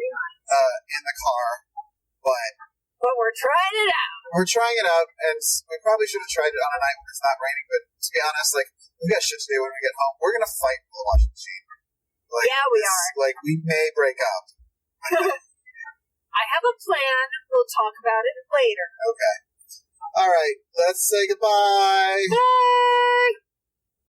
in the car, But we're trying it out. We're trying it out, and we probably should have tried it on a night when it's not raining, but to be honest, we got shit to do when we get home. We're gonna fight with the washing machine. Yeah, we are. We may break up. I have a plan. We'll talk about it later. Okay. Alright, let's say goodbye. Bye!